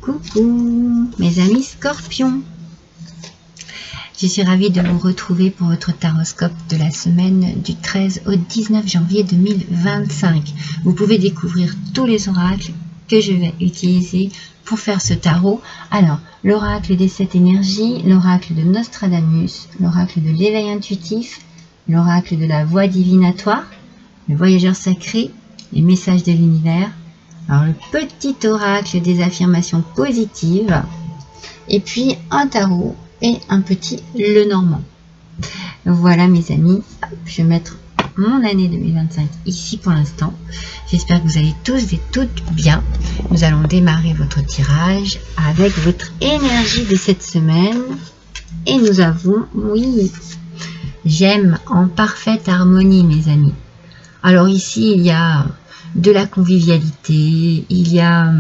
Coucou mes amis scorpions, je suis ravie de vous retrouver pour votre taroscope de la semaine du 13 au 19 janvier 2025. Vous pouvez découvrir tous les oracles que je vais utiliser pour faire ce tarot. Alors, l'oracle des 7 énergies, l'oracle de Nostradamus, l'oracle de l'éveil intuitif, l'oracle de la voix divinatoire, le voyageur sacré, les messages de l'univers. Alors, le petit oracle des affirmations positives, et puis un tarot et un petit Lenormand. Voilà mes amis, je vais mettre mon année 2025 ici pour l'instant. J'espère que vous allez tous et toutes bien. Nous allons démarrer votre tirage avec votre énergie de cette semaine. Et nous avons, oui, j'aime en parfaite harmonie mes amis. Alors ici il y a de la convivialité, il y a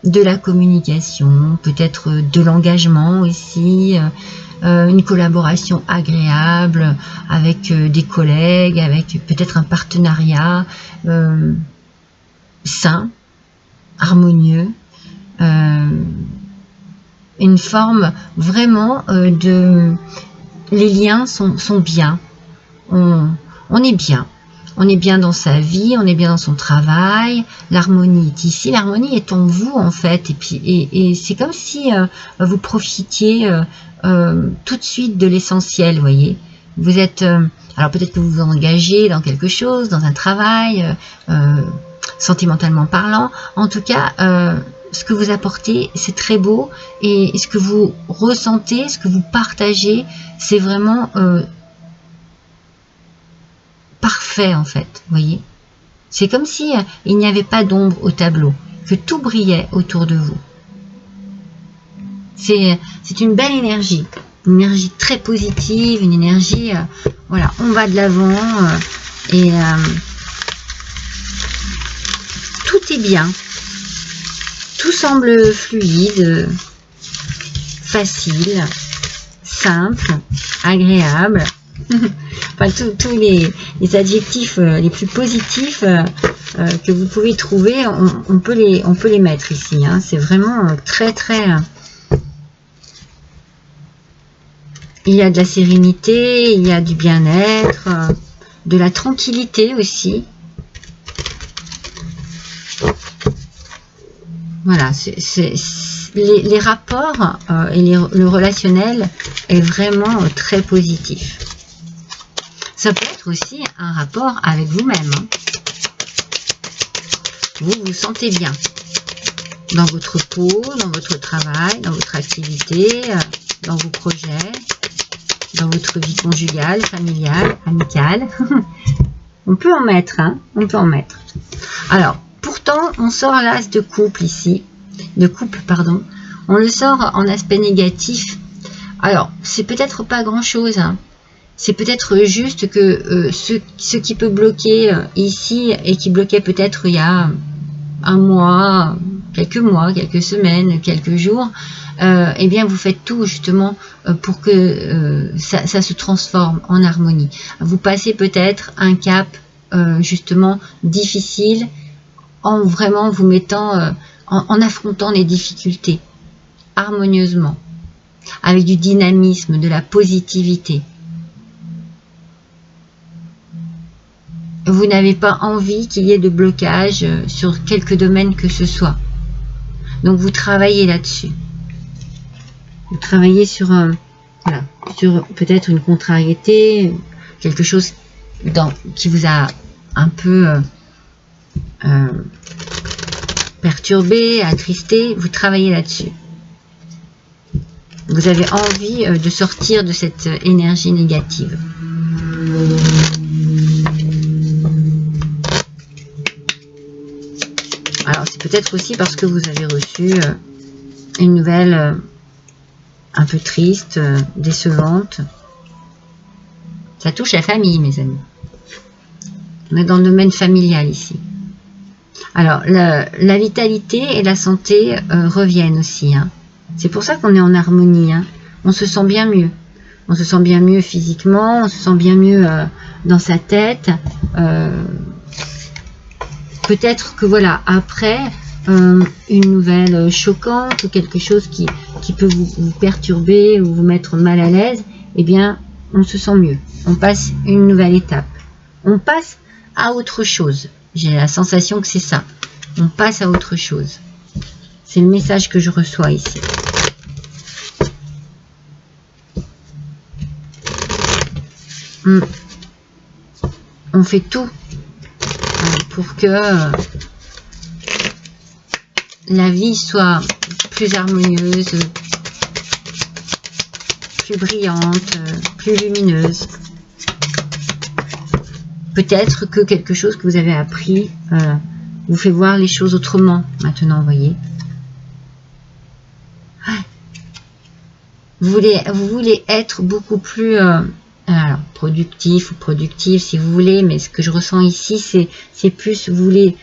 de la communication, peut-être de l'engagement aussi, une collaboration agréable avec des collègues, avec peut-être un partenariat sain, harmonieux, une forme vraiment de... Les liens sont bien, on est bien. On est bien dans sa vie, on est bien dans son travail, l'harmonie est ici, l'harmonie est en vous en fait, et c'est comme si vous profitiez tout de suite de l'essentiel, vous voyez. Vous êtes, alors peut-être que vous vous engagez dans quelque chose, dans un travail, sentimentalement parlant, en tout cas, ce que vous apportez, c'est très beau, et ce que vous ressentez, ce que vous partagez, c'est vraiment... parfait en fait, vous voyez. C'est comme si il n'y avait pas d'ombre au tableau, que tout brillait autour de vous. C'est une belle énergie, une énergie très positive, une énergie, voilà, on va de l'avant et tout est bien, tout semble fluide, facile, simple, agréable. Enfin, tous les adjectifs les plus positifs que vous pouvez trouver, on peut les mettre ici. Hein. C'est vraiment très très... il y a de la sérénité, il y a du bien-être, de la tranquillité aussi. Voilà, les rapports et le relationnel est vraiment très positif. Ça peut être aussi un rapport avec vous-même. Hein. Vous vous sentez bien dans votre peau, dans votre travail, dans votre activité, dans vos projets, dans votre vie conjugale, familiale, amicale. On peut en mettre, hein, on peut en mettre. Alors, pourtant, on sort l'as de couple ici, pardon. On le sort en aspect négatif. Alors, c'est peut-être pas grand-chose, hein. C'est peut-être juste que ce qui peut bloquer ici et qui bloquait peut-être il y a un mois, quelques semaines, quelques jours, eh bien vous faites tout justement pour que ça se transforme en harmonie. Vous passez peut-être un cap justement difficile en vraiment vous mettant, en affrontant les difficultés harmonieusement, avec du dynamisme, de la positivité. Vous n'avez pas envie qu'il y ait de blocage sur quelques domaines que ce soit. Donc vous travaillez là-dessus. Vous travaillez sur, voilà, sur peut-être une contrariété, quelque chose qui vous a un peu perturbé, attristé. Vous travaillez là-dessus. Vous avez envie de sortir de cette énergie négative. Alors, c'est peut-être aussi parce que vous avez reçu une nouvelle un peu triste, décevante. Ça touche la famille, mes amis. On est dans le domaine familial ici. Alors, la vitalité et la santé reviennent aussi. Hein. C'est pour ça qu'on est en harmonie. Hein. On se sent bien mieux. On se sent bien mieux physiquement, on se sent bien mieux dans sa tête. Peut-être que voilà, après, une nouvelle choquante ou quelque chose qui peut vous perturber ou vous mettre mal à l'aise, eh bien, on se sent mieux. On passe une nouvelle étape. On passe à autre chose. J'ai la sensation que c'est ça. On passe à autre chose. C'est le message que je reçois ici. On fait tout pour que la vie soit plus harmonieuse, plus brillante, plus lumineuse. Peut-être que quelque chose que vous avez appris vous fait voir les choses autrement maintenant, vous voyez. Vous voulez être beaucoup plus alors, productif ou productive si vous voulez, mais ce que je ressens ici, c'est plus, vous voulez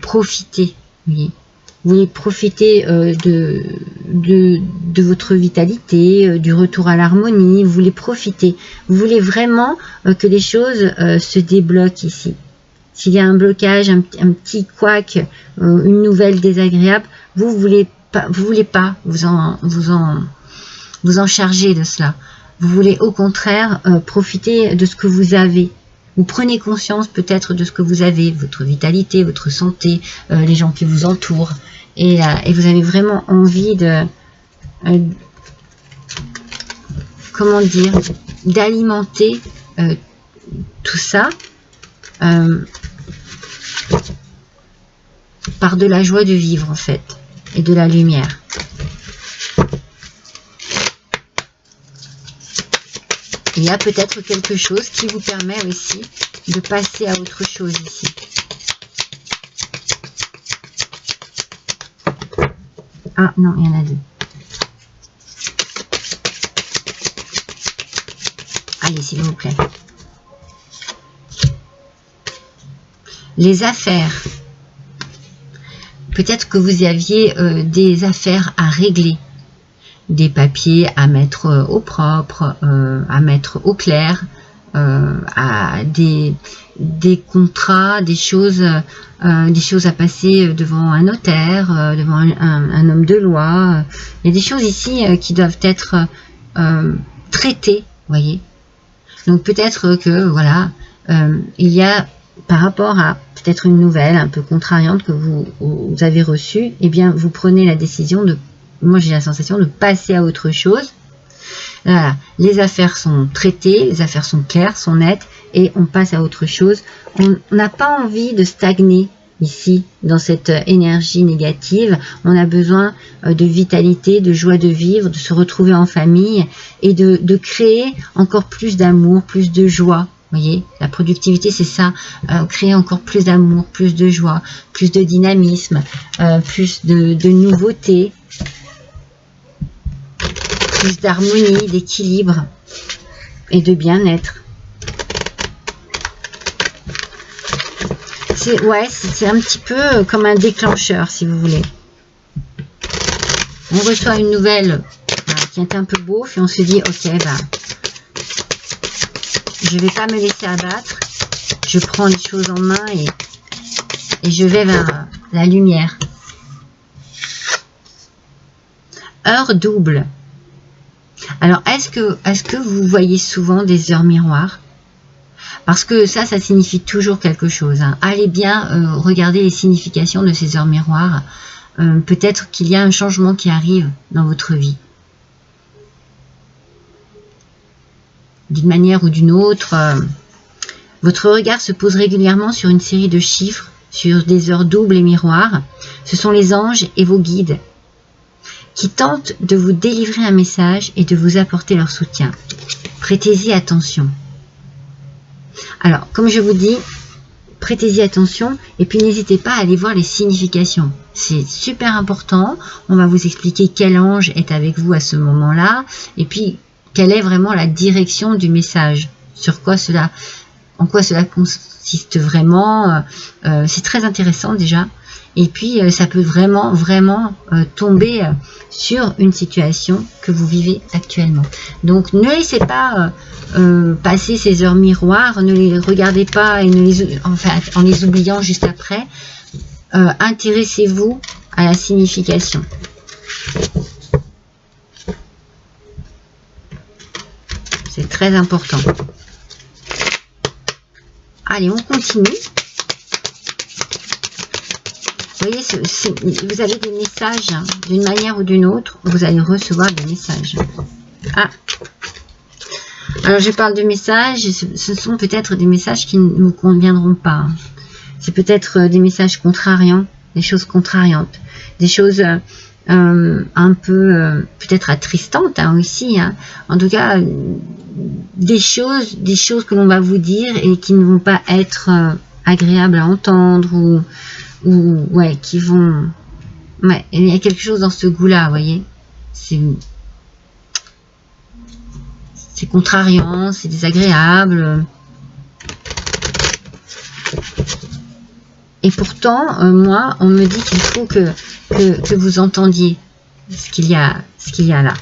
profiter, vous voyez. Vous voulez profiter de votre vitalité, du retour à l'harmonie, vous voulez profiter. Vous voulez vraiment que les choses se débloquent ici. S'il y a un blocage, un petit couac, une nouvelle désagréable, vous voulez pas vous en charger de cela. Vous voulez au contraire profiter de ce que vous avez. Vous prenez conscience peut-être de ce que vous avez, votre vitalité, votre santé, les gens qui vous entourent. Et vous avez vraiment envie de... comment dire, d'alimenter tout ça par de la joie de vivre en fait, et de la lumière. Il y a peut-être quelque chose qui vous permet aussi de passer à autre chose ici. Ah non, il y en a deux. Allez, s'il vous plaît. Les affaires. Peut-être que vous aviez des affaires à régler. Des papiers à mettre au propre, à mettre au clair, à des contrats, des choses à passer devant un notaire, devant un homme de loi. Il y a des choses ici qui doivent être traitées, vous voyez. Donc peut-être que voilà, il y a par rapport à peut-être une nouvelle un peu contrariante que vous avez reçue, eh bien vous prenez la décision de, moi j'ai la sensation de passer à autre chose. Voilà, les affaires sont traitées, les affaires sont claires, sont nettes, et on passe à autre chose. On n'a pas envie de stagner ici, dans cette énergie négative. On a besoin de vitalité, de joie de vivre, de se retrouver en famille, et de créer encore plus d'amour, plus de joie. Vous voyez, la productivité, c'est ça, créer encore plus d'amour, plus de joie, plus de dynamisme, plus de nouveauté, plus d'harmonie, d'équilibre et de bien-être. C'est un petit peu comme un déclencheur, si vous voulez. On reçoit une nouvelle qui est un peu beauf et on se dit, ok, je ne vais pas me laisser abattre, je prends les choses en main et je vais vers la lumière. Heure double. Alors, est-ce que vous voyez souvent des heures miroirs? Parce que ça signifie toujours quelque chose. Hein. Allez bien regarder les significations de ces heures miroirs. Peut-être qu'il y a un changement qui arrive dans votre vie. D'une manière ou d'une autre, votre regard se pose régulièrement sur une série de chiffres, sur des heures doubles et miroirs. Ce sont les anges et vos guides qui tentent de vous délivrer un message et de vous apporter leur soutien. Prêtez-y attention. Alors, comme je vous dis, prêtez-y attention et puis n'hésitez pas à aller voir les significations. C'est super important. On va vous expliquer quel ange est avec vous à ce moment-là et puis quelle est vraiment la direction du message, sur quoi cela, en quoi cela consiste vraiment. C'est très intéressant déjà. Et puis, ça peut vraiment tomber sur une situation que vous vivez actuellement. Donc, ne laissez pas passer ces heures miroirs, ne les regardez pas et en les oubliant juste après. intéressez-vous à la signification. C'est très important. Allez, on continue. Vous voyez, vous avez des messages, hein, d'une manière ou d'une autre, vous allez recevoir des messages. Ah. Alors, je parle de messages, ce sont peut-être des messages qui ne vous conviendront pas. C'est peut-être des messages contrariants, des choses contrariantes, des choses un peu peut-être attristantes, hein, aussi. Hein. En tout cas, des choses que l'on va vous dire et qui ne vont pas être agréables à entendre ou ouais, qui vont... Ouais, il y a quelque chose dans ce goût-là, vous voyez. C'est contrariant, c'est désagréable. Et pourtant, moi, on me dit qu'il faut que vous entendiez ce qu'il y a là.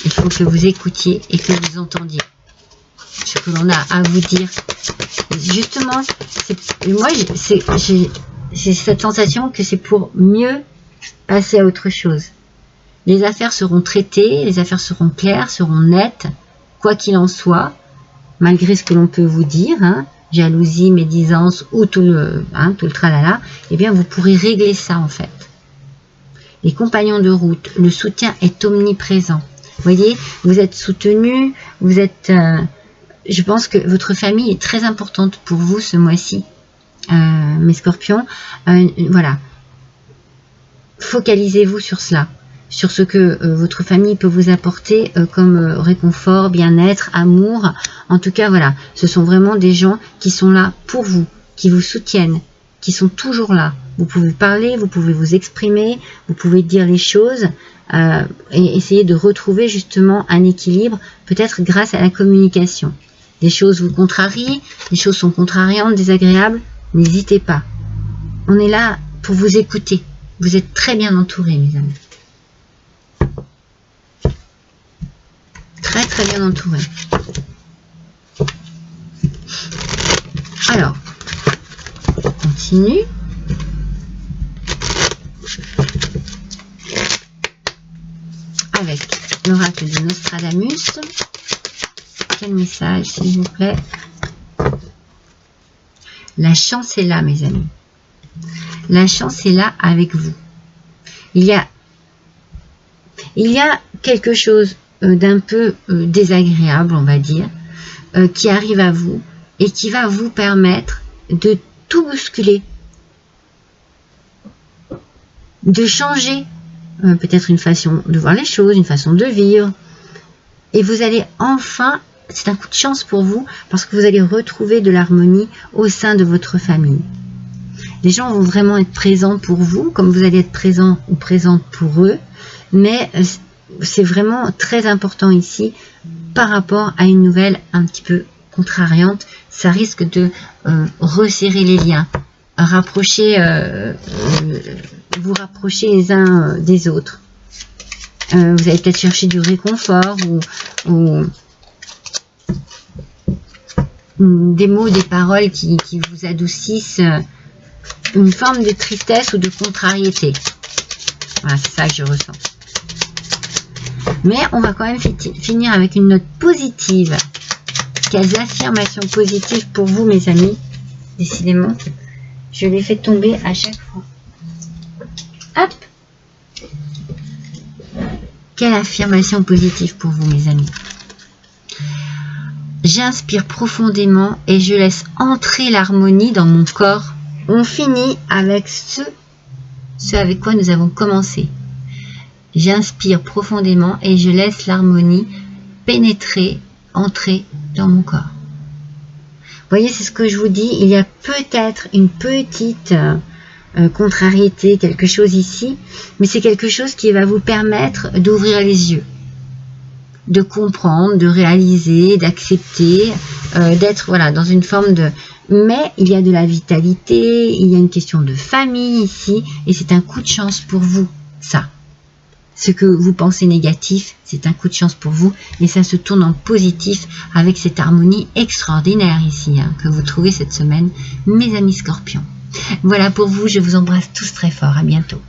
Il faut que vous écoutiez et que vous entendiez ce que l'on a à vous dire. Justement, moi, j'ai cette sensation que c'est pour mieux passer à autre chose. Les affaires seront traitées, les affaires seront claires, seront nettes, quoi qu'il en soit, malgré ce que l'on peut vous dire, hein, jalousie, médisance ou tout le tralala, eh bien vous pourrez régler ça en fait. Les compagnons de route, le soutien est omniprésent. Vous voyez, vous êtes soutenu, vous êtes... je pense que votre famille est très importante pour vous ce mois-ci, mes scorpions. Voilà. Focalisez-vous sur cela, sur ce que votre famille peut vous apporter comme réconfort, bien-être, amour. En tout cas, voilà, ce sont vraiment des gens qui sont là pour vous, qui vous soutiennent, qui sont toujours là. Vous pouvez parler, vous pouvez vous exprimer, vous pouvez dire les choses et essayer de retrouver justement un équilibre, peut-être grâce à la communication. Des choses vous contrarient, des choses sont contrariantes, désagréables, n'hésitez pas. On est là pour vous écouter. Vous êtes très bien entourés, mes amis. Très très bien entourés. Alors, on continue. Avec l'oracle de Nostradamus. Quel message, s'il vous plaît? La chance est là, mes amis. La chance est là avec vous. Il y a quelque chose d'un peu désagréable, on va dire, qui arrive à vous et qui va vous permettre de tout bousculer, de changer peut-être une façon de voir les choses, une façon de vivre. Et vous allez enfin, c'est un coup de chance pour vous, parce que vous allez retrouver de l'harmonie au sein de votre famille. Les gens vont vraiment être présents pour vous, comme vous allez être présent ou présente pour eux, mais c'est vraiment très important ici, par rapport à une nouvelle un petit peu contrariante, ça risque de resserrer les liens, vous rapprocher les uns des autres. Vous allez peut-être chercher du réconfort ou des mots, des paroles qui vous adoucissent une forme de tristesse ou de contrariété. Voilà, c'est ça que je ressens. Mais on va quand même finir avec une note positive. Quelles affirmations positives pour vous, mes amis? Décidément, je les fais tomber à chaque fois. Hop! Quelle affirmation positive pour vous, mes amis? J'inspire profondément et je laisse entrer l'harmonie dans mon corps. On finit avec ce avec quoi nous avons commencé. J'inspire profondément et je laisse l'harmonie pénétrer, entrer dans mon corps. Vous voyez, c'est ce que je vous dis. Il y a peut-être une petite contrariété, quelque chose ici, mais c'est quelque chose qui va vous permettre d'ouvrir les yeux, de comprendre, de réaliser, d'accepter, d'être voilà, dans une forme de... Mais il y a de la vitalité, il y a une question de famille ici, et c'est un coup de chance pour vous, ça. Ce que vous pensez négatif, c'est un coup de chance pour vous, et ça se tourne en positif avec cette harmonie extraordinaire ici, hein, que vous trouvez cette semaine, mes amis scorpions. Voilà pour vous, je vous embrasse tous très fort, à bientôt.